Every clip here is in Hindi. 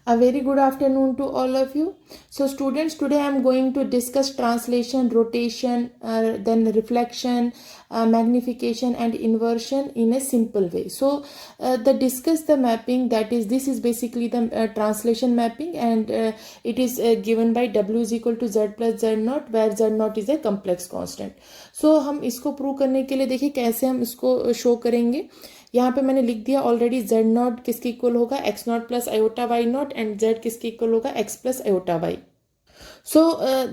A very good afternoon to all of you. So students, today I am going to discuss translation, rotation, then reflection, magnification and inversion in a simple way. So discuss the mapping, that is, this is basically the translation mapping, and it is given by W is equal to Z plus Z naught, where Z naught is a complex constant. So हम इसको प्रूव करने के लिए देखिए कैसे हम इसको शो करेंगे. यहाँ पे मैंने लिख दिया ऑलरेडी जेड नॉट किसके इक्वल होगा x naught plus iota y naught, and z किसके इक्वल होगा x plus iota y. So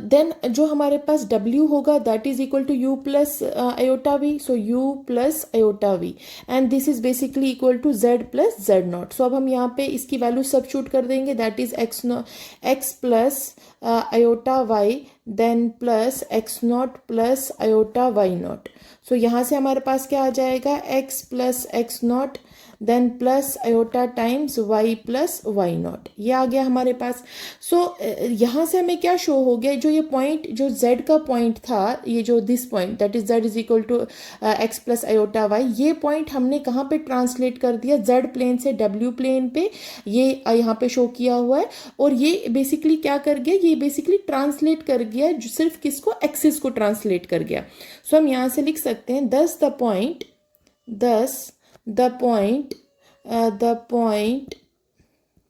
then जो हमारे पास W होगा that is equal to U plus iota v. So U plus iota v and this is basically equal to Z plus Z naught. So अब हम यहाँ पे इसकी वैल्यू सब्स्टिट्यूट कर देंगे, that is x plus iota Y then plus x naught plus iota y naught. So यहाँ से हमारे पास क्या आ जाएगा x plus x naught then plus iota times y plus y naught. ये आ गया हमारे पास. सो यहाँ से हमें क्या शो हो गया, जो ये पॉइंट जो z का पॉइंट था, ये जो this point that is z is equal to x plus iota y, ये पॉइंट हमने कहाँ पे ट्रांसलेट कर दिया, z प्लेन से w प्लेन पे. ये यहाँ पे शो किया हुआ है, और ये बेसिकली क्या कर गया, ये बेसिकली ट्रांसलेट कर गया सिर्फ किसको, एक्सिस को ट्रांसलेट कर गया. सो हम यहाँ से लिख सकते हैं दस द पॉइंट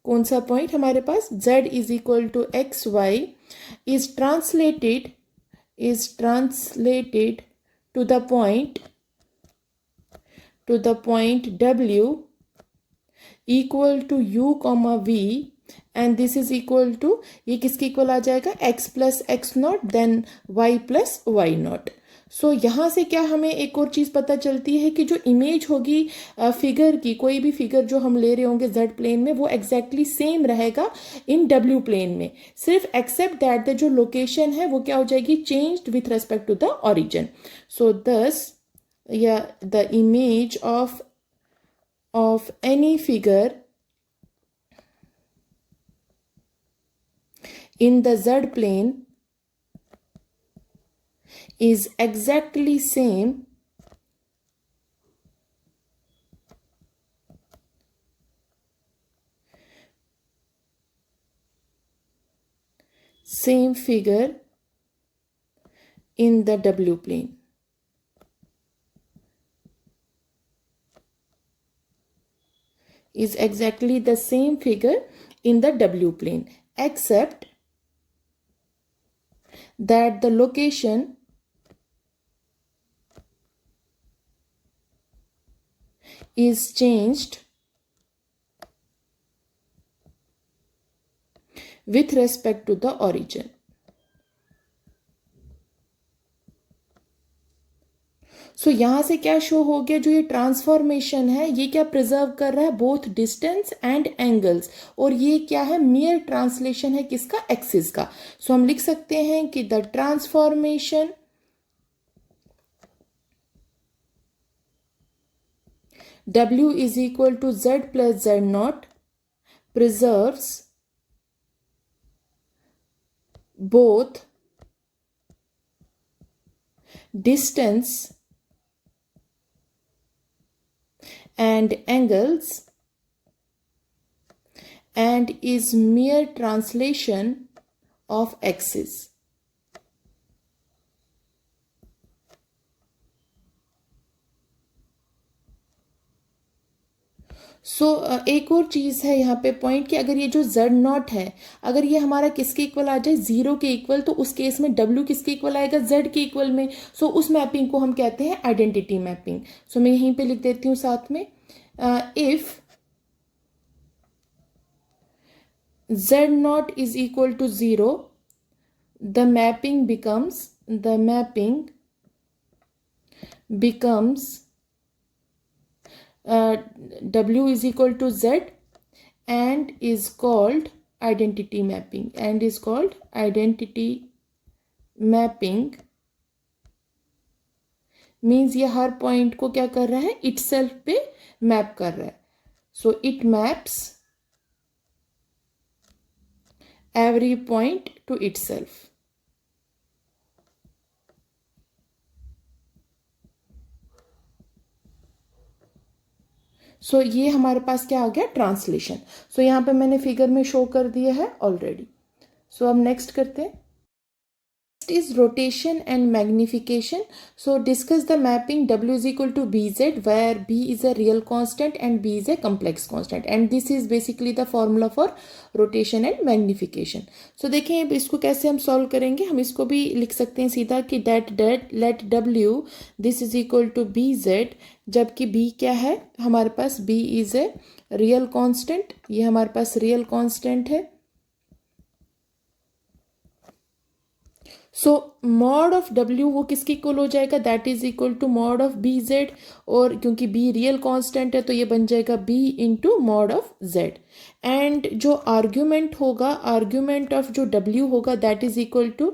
कौन सा पॉइंट हमारे पास, z is equal to x y is translated to the point w equal to u comma v, and this is equal to, ये किसके इक्वल आ जाएगा, x plus x naught then y plus y naught. So यहाँ से क्या हमें एक और चीज़ पता चलती है कि जो इमेज होगी फिगर की, कोई भी फिगर जो हम ले रहे होंगे z प्लेन में, वो एग्जैक्टली सेम रहेगा इन w प्लेन में, सिर्फ एक्सेप्ट दैट द जो लोकेशन है वो क्या हो जाएगी, changed with respect to the origin. So thus या the image of any figure in the z plane is exactly same figure in the w plane. Is exactly the same figure in the w plane, except that the location is changed with respect to the origin. सो यहाँ से क्या शो हो गया, जो ये ट्रांसफॉर्मेशन है ये क्या प्रिजर्व कर रहा है, बोथ डिस्टेंस एंड एंगल्स, और ये क्या है, मियर ट्रांसलेशन है किसका, एक्सिस का. सो हम लिख सकते हैं कि the transformation W is equal to Z plus Z naught preserves both distance and angles and is mere translation of axis. सो एक और चीज़ है यहाँ पे पॉइंट कि अगर ये जो z नॉट है, अगर ये हमारा किसके इक्वल आ जाए, जीरो के इक्वल, तो उस केस में w किसके इक्वल आएगा, z के इक्वल में. सो उस मैपिंग को हम कहते हैं आइडेंटिटी मैपिंग. सो मैं यहीं पे लिख देती हूँ साथ में, if z naught is equal to zero, the mapping becomes W is equal to Z and is called identity mapping means ये हर पॉइंट को क्या कर रहा है, itself पे मैप कर रहा है. So it maps every point to itself. सो ये हमारे पास क्या आ गया, ट्रांसलेशन। सो यहाँ पे मैंने फिगर में शो कर दिया है ऑलरेडी। सो अब नेक्स्ट करते हैं। Is rotation and magnification. So discuss the mapping W is equal to BZ where B is a real constant and B is a complex constant, and this is basically the formula for rotation and magnification. So देखें अब इसको कैसे हम सॉल्व करेंगे। हम इसको भी लिख सकते हैं सीधा कि that let W this is equal to BZ, जबकि B क्या है हमारे पास, B is a real constant, ये हमारे पास real constant है। सो मॉड ऑफ डब्ल्यू वो किसके इक्वल हो जाएगा, that is equal to mod of b z, और क्योंकि बी रियल कांस्टेंट है तो ये बन जाएगा b into mod of z. And जो आर्ग्यूमेंट होगा, आर्ग्यूमेंट ऑफ जो डब्ल्यू होगा that is equal to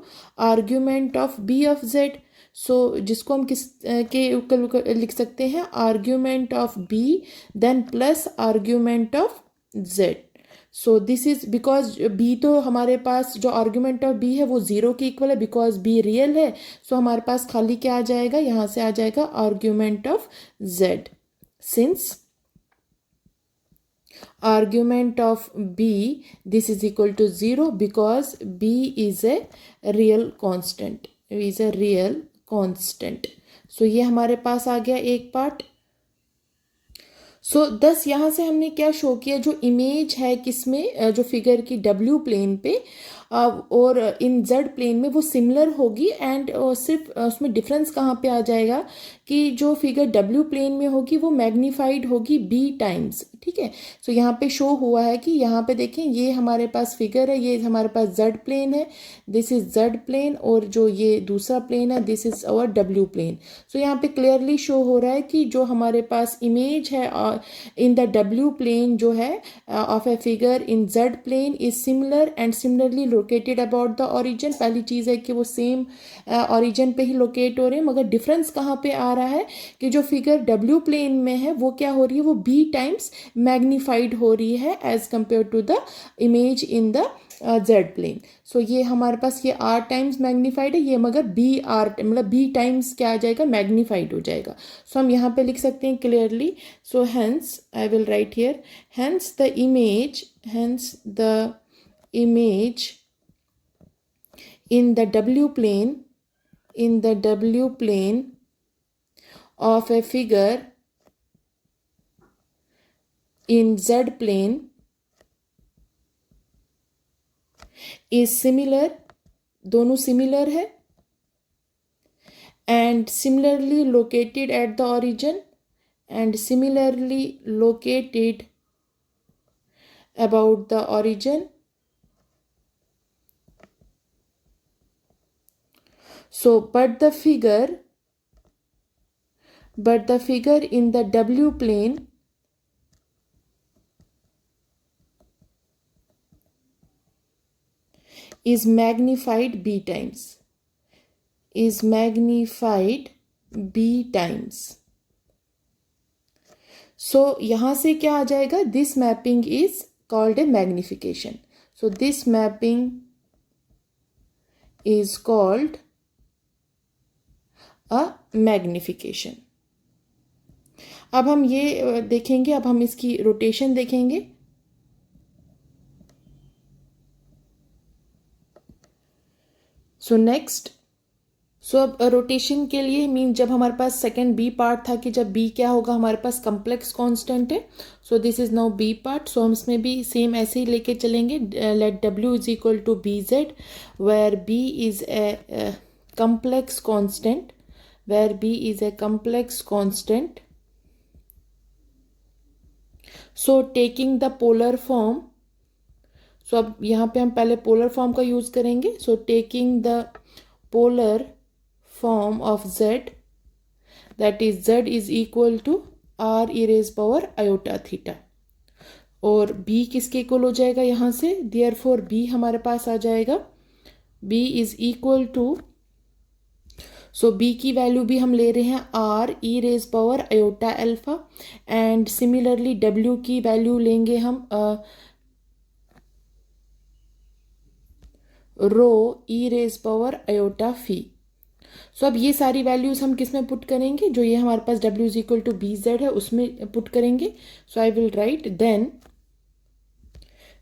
argument of b of z. So जिसको हम किस के लिख सकते हैं, argument of b then plus argument of z. So this is because b तो हमारे पास जो आर्ग्यूमेंट ऑफ बी है वो जीरो के इक्वल है, बिकॉज बी रियल है। सो हमारे पास खाली क्या आ जाएगा, यहाँ से आ जाएगा argument of z, since argument of b this is equal to zero because b is a real constant, is a real constant. So ये हमारे पास आ गया एक पार्ट। सो 10 यहाँ से हमने क्या शो किया, जो इमेज है किसमें, जो फिगर की डब्ल्यू प्लेन पे और इन जेड प्लेन में वो सिमिलर होगी। एंड सिर्फ उसमें डिफरेंस कहाँ पे आ जाएगा कि जो फिगर डब्ल्यू प्लेन में होगी वो मैग्नीफाइड होगी बी टाइम्स, ठीक है। सो यहाँ पे शो हुआ है कि यहाँ पे देखें ये हमारे पास फिगर है, ये हमारे पास जेड प्लेन है, दिस इज जेड प्लेन, और जो ये दूसरा प्लेन है दिस इज अवर डब्ल्यू प्लेन। सो यहाँ पे क्लियरली शो हो रहा है कि जो हमारे पास इमेज है इन द डब्ल्यू प्लेन जो है of a figure in z plane is similar and similarly located about the origin. पहली चीज़ है कि वो सेम ओरिजिन पे ही लोकेट हो रहे हैं, मगर डिफरेंस कहाँ पे आ रहा है कि जो फिगर डब्ल्यू प्लेन में है वो क्या हो रही है, वो बी टाइम्स मैग्नीफाइड हो रही है as compare to the image in the Z plane. So ये हमारे पास ये आर टाइम्स मैग्नीफाइड है, ये मगर बी आर मतलब बी टाइम्स क्या आ जाएगा, मैग्नीफाइड हो जाएगा। सो हम यहाँ पे लिख सकते हैं clearly. So hence I will write here, hence the image in the W plane of a figure in Z plane is similar, दोनों सिमिलर है, and similarly located at the origin and similarly located about the origin. So but the figure in the W plane is magnified b times, So यहाँ से क्या आ जाएगा, this mapping is called a magnification. So this mapping is called a magnification. अब हम ये देखेंगे, अब हम इसकी रोटेशन देखेंगे। सो नेक्स्ट, सो अब रोटेशन के लिए मीन जब हमारे पास सेकेंड बी पार्ट था कि जब बी क्या होगा, हमारे पास कम्प्लेक्स कांस्टेंट है। So this is now b part. So हम इसमें भी सेम ऐसे ही लेके चलेंगे, लेट डब्ल्यू is equal to b z where b is a complex constant, where b is a complex constant. So taking the polar form, so अब यहाँ पे हम पहले पोलर फॉर्म का यूज करेंगे। So taking the polar form of z, that is z is equal to r e raised power iota theta, और b किसके इक्वल हो जाएगा यहाँ से, देयरफॉर b हमारे पास आ जाएगा, b is equal to, so b की वैल्यू भी हम ले रहे हैं r e raise power iota alpha, and similarly w की वैल्यू लेंगे हम rho e raise power iota phi. So अब ये सारी वैल्यूज़ हम किस में पुट करेंगे, जो ये हमारे पास w is equal to b z है उसमें पुट करेंगे. So I will write then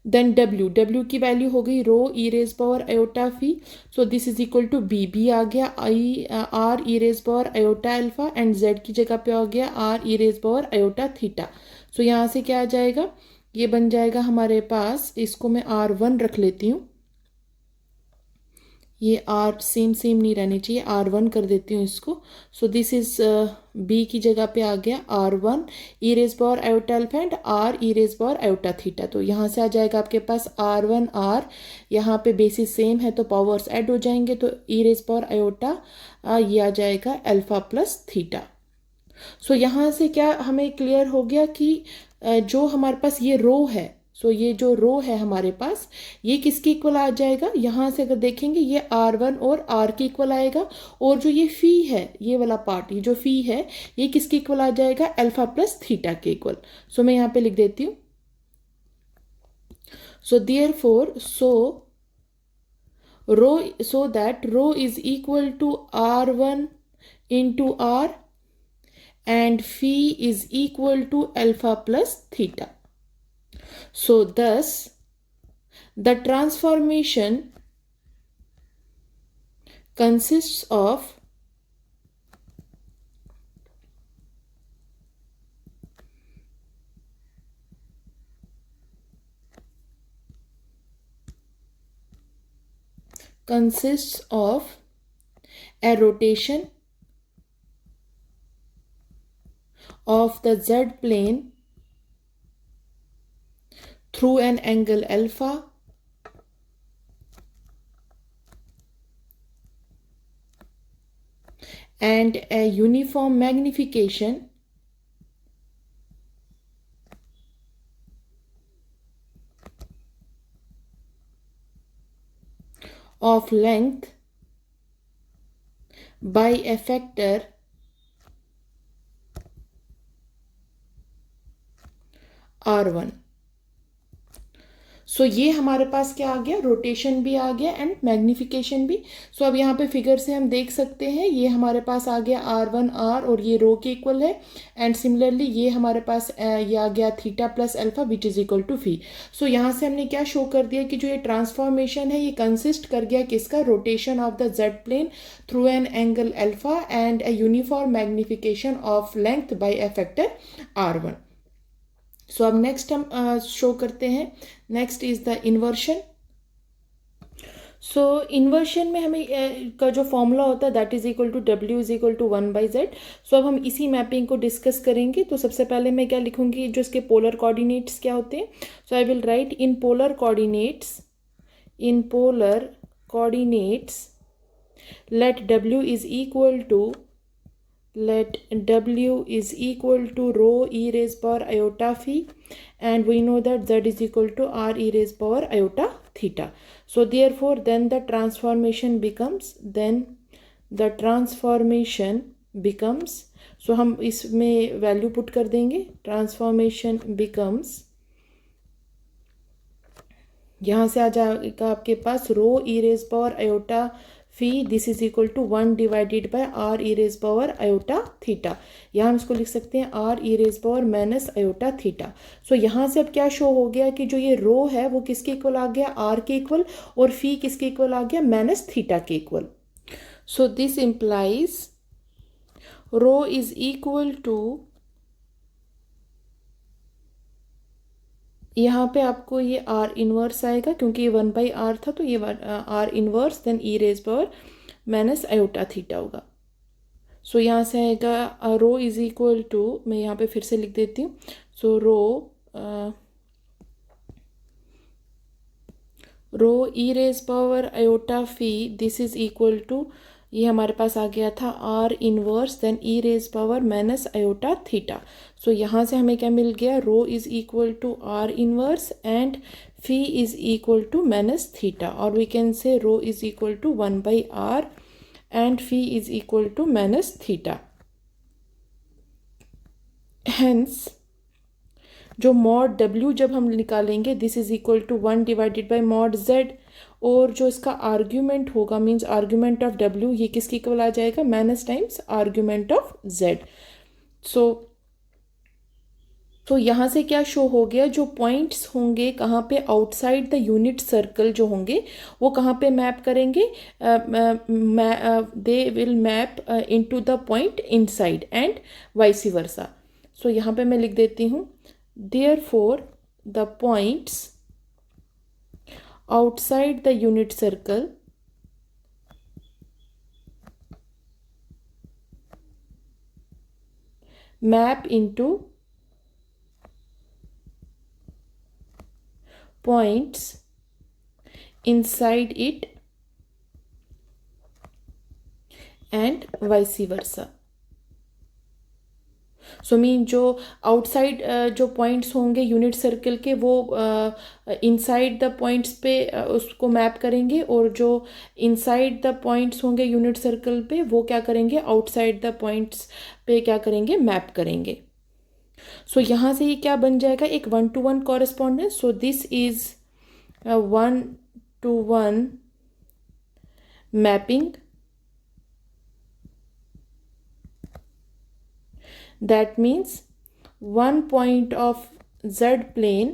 w की वैल्यू हो गई rho e raise power iota phi. So this is equal to b आ गया i r e raise power iota alpha and z की जगह पे आ गया r e raise power iota theta. So यहाँ से क्या आ जाएगा, ये बन जाएगा हमारे पास, इसको मैं R1 रख लेती हूँ, ये आर सेम नहीं रहने चाहिए, R1 कर देती हूँ इसको. सो दिस इज बी की जगह पे आ गया R1 e raise power iota alpha and R e raise power iota theta. तो यहाँ से आ जाएगा आपके पास R1 R, यहाँ पे बेसिस सेम है तो पावर्स ऐड हो जाएंगे, तो ई रेज पावर आयोटा ये आ जाएगा अल्फा प्लस थीटा. सो यहाँ से क्या हमें क्लियर हो गया कि जो हमारे पास ये रो है, सो ये जो रो है हमारे पास, ये किसके इक्वल आ जाएगा, यहाँ से अगर देखेंगे ये R1 और R के इक्वल आएगा, और जो ये फी है, ये वाला पार्ट, ये जो फी है, ये किसके इक्वल आ जाएगा, अल्फा प्लस थीटा के इक्वल. सो मैं यहाँ पे लिख देती हूँ. So therefore so that rho is equal to R1 into R and phi is equal to alpha plus theta. So thus the transformation consists of a rotation of the z plane through an angle alpha and a uniform magnification of length by a factor R1. सो ये हमारे पास क्या आ गया, रोटेशन भी आ गया एंड मैग्निफिकेशन भी. सो अब यहाँ पे फिगर से हम देख सकते हैं, ये हमारे पास आ गया R1 R और ये रो के इक्वल है, एंड सिमिलरली ये हमारे पास ये आ गया theta plus alpha which is equal to phi. So यहाँ से हमने क्या शो कर दिया कि जो ये ट्रांसफॉर्मेशन है ये कंसिस्ट कर गया किसका, rotation of the Z plane through an angle alpha and a uniform magnification of length by a factor R1. So अब नेक्स्ट हम शो करते हैं, next is the inversion. So inversion में हमें का जो फॉर्मूला होता है that is equal to w is equal to 1/z. So अब हम इसी मैपिंग को डिस्कस करेंगे. तो सबसे पहले मैं क्या लिखूंगी, जो इसके पोलर कोऑर्डिनेट्स क्या होते हैं. So I will write in polar coordinates let w is equal to rho e raised power iota phi, and we know that z is equal to r e raised power iota theta. So therefore then the transformation becomes, so हम इसमें वैल्यू पुट कर देंगे, ट्रांसफॉर्मेशन becomes, यहाँ से आ जाएगा आपके पास rho e raised power iota phi this is equal to 1 divided by r e raise power iota theta. यहाँ हम इसको लिख सकते हैं r e raise power minus iota theta. So यहाँ से अब क्या शो हो गया कि जो ये रो है वो किसके इक्वल आ गया, आर के इक्वल, और फी किसके इक्वल आ गया, माइनस थीटा के equal. So this implies rho is equal to, यहाँ पे आपको ये आर इनवर्स आएगा क्योंकि ये 1/r था, तो ये r inverse then e raise power minus iota theta होगा. सो यहाँ से आएगा रो इज इक्वल टू, मैं यहाँ पे फिर से लिख देती हूँ. So rho e raise power iota phi this is equal to, ये हमारे पास आ गया था r inverse then e raise power minus iota theta. So यहाँ से हमें क्या मिल गया, rho is equal to r inverse and phi is equal to minus theta, और we can say rho is equal to 1/r and phi is equal to minus theta. Hence जो मॉड W जब हम निकालेंगे, this is equal to 1 divided by mod Z, और जो इसका आर्ग्यूमेंट होगा मीन्स आर्ग्यूमेंट ऑफ W, ये किसकी इक्वल आ जाएगा, minus times argument of Z। सो यहाँ से क्या शो हो गया, जो पॉइंट्स होंगे कहाँ पे आउटसाइड द यूनिट सर्कल जो होंगे वो कहाँ पे मैप करेंगे, they will map into the point inside and vice versa. So यहाँ पे मैं लिख देती हूँ, therefore the points outside the unit circle map into points inside it and vice versa। So mean जो आउटसाइड जो पॉइंट्स होंगे यूनिट सर्कल के वो इनसाइड द पॉइंट्स पे उसको मैप करेंगे, और जो इनसाइड द पॉइंट्स होंगे यूनिट सर्कल पे वो क्या करेंगे, आउटसाइड द पॉइंट्स पे क्या करेंगे, मैप करेंगे। सो यहाँ से ये क्या बन जाएगा, एक 1-to-1 correspondence. So this is 1-to-1 mapping, that means one point of Z plane,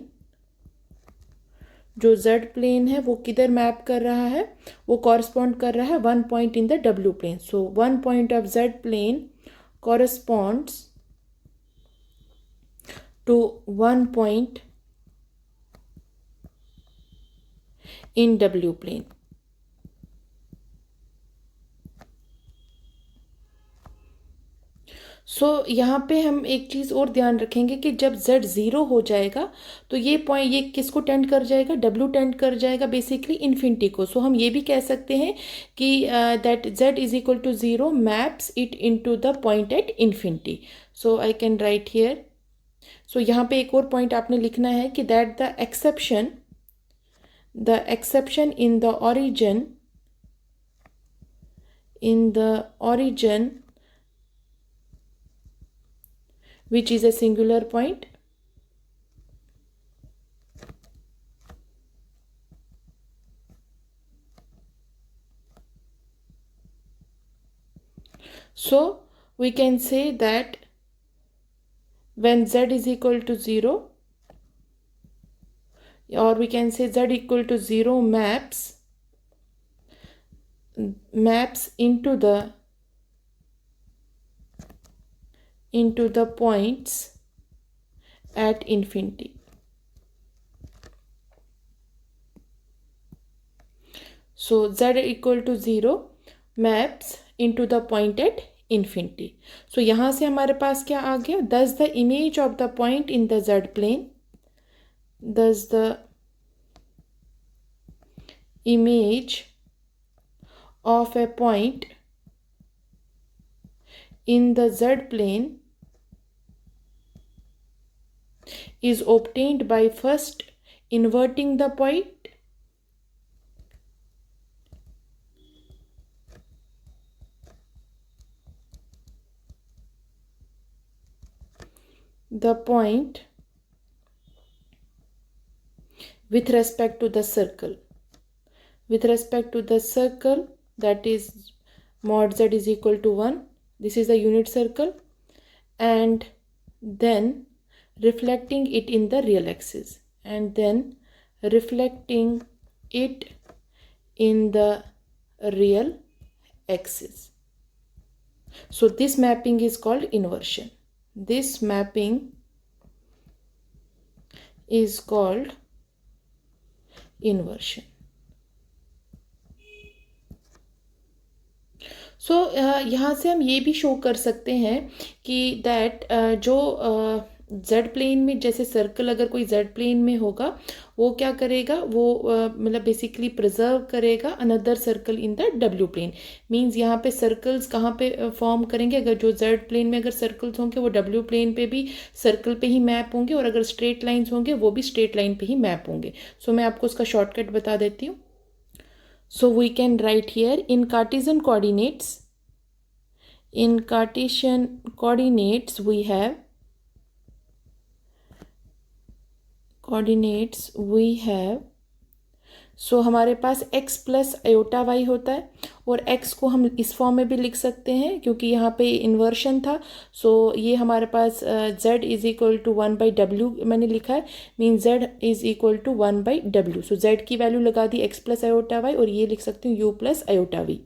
जो Z plane है वो किधर मैप कर रहा है, वो कॉरस्पॉन्ड कर रहा है one point in the W plane। So one point of Z plane corresponds to one point in W plane। सो यहाँ पे हम एक चीज़ और ध्यान रखेंगे कि जब Z 0 हो जाएगा तो ये पॉइंट, ये किसको टेंड कर जाएगा, W टेंड कर जाएगा बेसिकली इन्फिनिटी को। सो हम ये भी कह सकते हैं कि that Z is equal to 0 maps it into the point at infinity. So I can write here. So यहाँ पे एक और पॉइंट आपने लिखना है कि that the exception in the origin which is a singular point, so we can say that when Z is equal to 0, or we can say Z equal to 0 maps into the points at infinity। So Z equal to 0 maps into the point at infinity। So यहाँ से हमारे पास क्या आ गया, thus the image of the point in the Z plane, thus the image of a point in the Z plane is obtained by first inverting the point with respect to the circle, that is mod Z is equal to 1, this is the unit circle, and then reflecting it in the real axis, So this mapping is called inversion. This mapping is called inversion. सो यहाँ से हम ये भी शो कर सकते हैं कि दैट जो Z प्लेन में, जैसे सर्कल अगर कोई Z प्लेन में होगा वो क्या करेगा, वो मतलब बेसिकली प्रिजर्व करेगा another circle in the W plane. Means यहाँ पे सर्कल्स कहाँ पे फॉर्म करेंगे, अगर जो Z प्लेन में अगर सर्कल्स होंगे वो W प्लेन पे भी सर्कल पे ही मैप होंगे, और अगर स्ट्रेट लाइंस होंगे वो भी स्ट्रेट लाइन पे ही मैप होंगे। सो मैं आपको उसका शॉर्टकट बता देती हूँ। So we can write here in Cartesian coordinates we have coordinates we have, so हमारे पास x प्लस आयोटा वाई होता है, और x को हम इस फॉर्म में भी लिख सकते हैं क्योंकि यहाँ पे इन्वर्शन था। सो ये हमारे पास z is equal to 1/w मैंने लिखा है, mean z is equal to 1/w। So z की वैल्यू लगा दी x प्लस आयोटा वाई, और ये लिख सकती हूँ u plus iota v.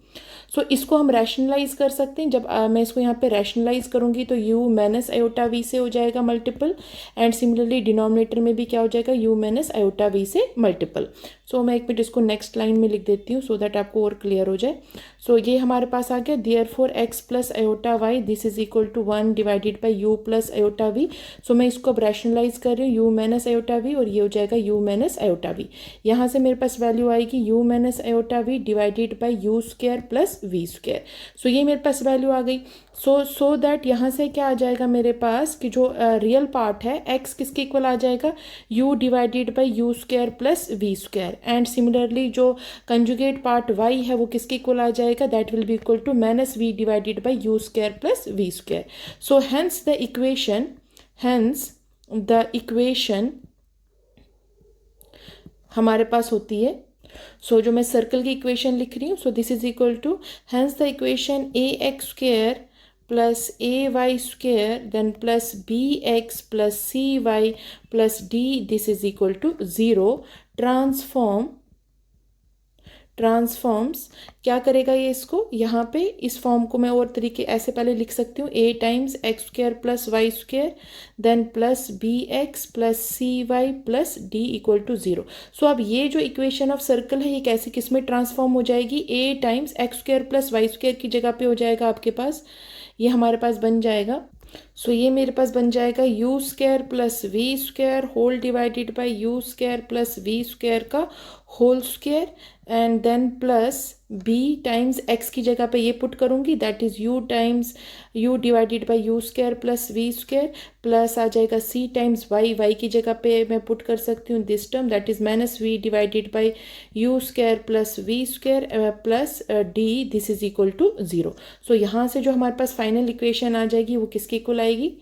So इसको हम रैशनलाइज कर सकते हैं। जब मैं इसको यहाँ पे रैशनलाइज करूँगी तो u माइनस आयोटा वी से हो जाएगा मल्टीपल, एंड सिमिलरली डिनोमिनेटर में भी क्या हो जाएगा, u माइनस आयोटा वी से मल्टीपल। सो मैं एक मिनट इसको नेक्स्ट लाइन में लिख देती हूँ सो दैट आपको और क्लियर हो जाए। सो ये हमारे पास आ गया, therefore x plus iota y this is equal to 1 divided by u plus iota v. So मैं इसको अब रैशनलाइज कर रही हूँ, u माइनस आयोटा वी, और ये हो जाएगा u माइनस आयोटा वी। यहाँ से मेरे पास वैल्यू आएगी u minus iota v divided by u square plus v square. So ये मेरे पास वैल्यू आ गई। सो दैट यहाँ से क्या आ जाएगा मेरे पास कि जो रियल पार्ट है x किसके इक्वल आ जाएगा, u divided by u square plus v square, and similarly जो कंजुगेट पार्ट y है वो किसके इक्वल आ जाएगा, that will be equal to minus v divided by u square plus v square. So hence the equation हमारे पास होती है, सो जो मैं सर्कल की इक्वेशन लिख रही हूँ, so this is equal to hence the equation a x square plus a y square then plus b x plus c y plus d this is equal to 0 transforms क्या करेगा ये, इसको यहाँ पे इस फॉर्म को मैं और तरीके ऐसे पहले लिख सकती हूँ, a times x square plus y square then plus b x plus c y plus d equal to 0। So अब ये जो इक्वेशन ऑफ सर्कल है ये कैसे किस में ट्रांसफॉर्म हो जाएगी, a times x square plus y square की जगह पे हो जाएगा आपके पास, ये हमारे पास बन जाएगा। सो ये मेरे पास बन जाएगा u square plus v square whole divided by u square plus v square का whole square, and then plus b times x की जगह पे ये पुट करूँगी, that is u times u divided by u square plus v square, plus आ जाएगा c टाइम्स y की जगह पे मैं पुट कर सकती हूँ this term, that is minus v divided by u square plus v square plus d this is equal to 0। So यहाँ से जो हमारे पास फाइनल इक्वेशन आ जाएगी वो किसके इक्वल आएगी,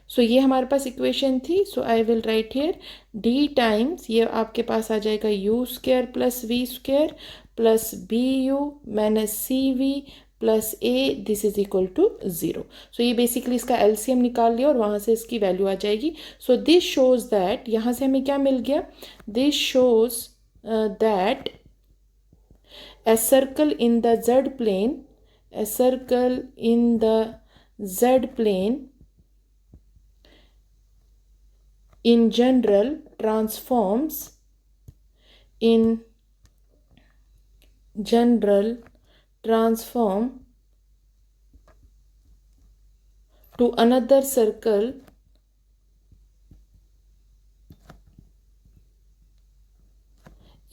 सो ये हमारे पास इक्वेशन थी। So I will write here d times ये आपके पास आ जाएगा u square plus v square plus b u minus c v plus a this is equal to 0। So ये बेसिकली इसका एलसीएम निकाल लिया और वहाँ से इसकी वैल्यू आ जाएगी। सो दिस शोज दैट यहाँ से हमें क्या मिल गया, this shows that a circle in the z plane, a circle in the z plane in general transforms to another circle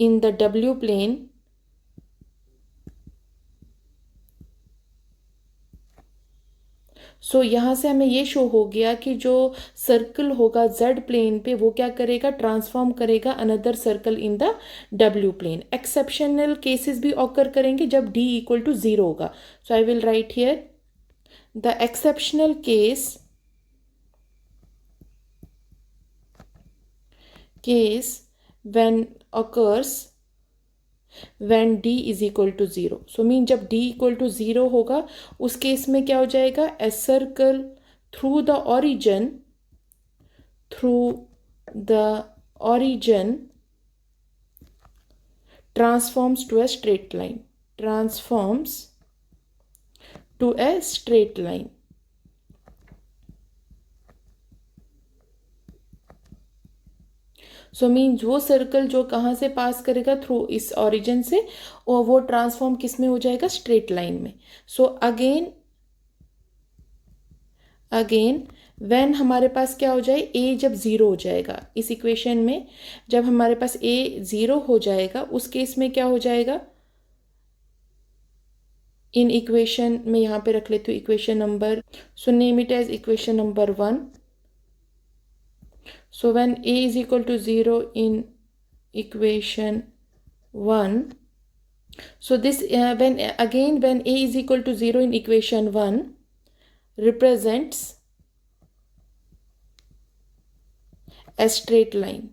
in the w plane सो यहाँ से हमें ये शो हो गया कि जो सर्कल होगा z प्लेन पे वो क्या करेगा, ट्रांसफॉर्म करेगा another circle in the w plane. Exceptional cases भी ऑकर करेंगे जब d इक्वल टू 0 होगा। So I will write here the exceptional case when occurs when d is equal to 0। So mean जब d इक्वल टू 0 होगा उस केस में क्या हो जाएगा, a circle through the origin transforms to a straight line, so means वो सर्कल जो कहाँ से पास करेगा, थ्रू इस ओरिजिन से, और वो ट्रांसफॉर्म किस में हो जाएगा, स्ट्रेट लाइन में। सो अगेन व्हेन हमारे पास क्या हो जाए, a जब 0 हो जाएगा इस इक्वेशन में, जब हमारे पास a 0 हो जाएगा उस केस में क्या हो जाएगा, इन इक्वेशन में यहाँ पे रख लेती हूँ equation number, so name it as equation number 1। So when a is equal to 0 in equation 1, so this when a is equal to 0 in equation 1 represents a straight line.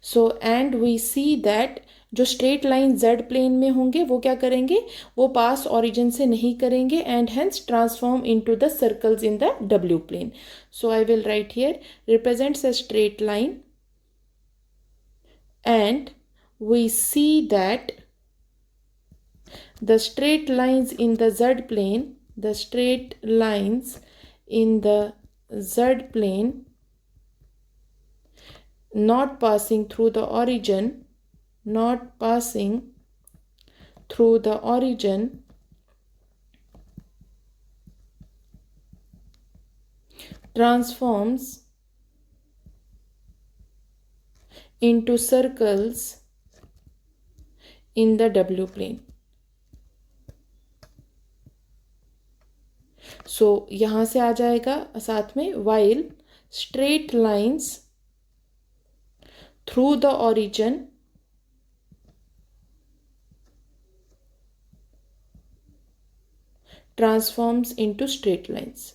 So and we see that जो स्ट्रेट लाइन z प्लेन में होंगे वो क्या करेंगे, वो पास ऑरिजिन से नहीं करेंगे and hence transform into the circles in the w plane. So I will write here represents a straight line and we see that the straight lines in the z plane, the straight lines in the z plane not passing through the origin, not passing through the origin transforms into circles in the w plane. So यहाँ से आ जाएगा साथ में while straight lines through the origin transforms into straight lines.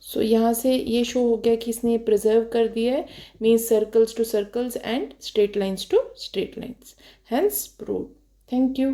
सो यहाँ से ये शो हो गया कि इसने प्रिजर्व कर दिया है, means circles to circles and straight lines to straight lines, hence proved. Thank you.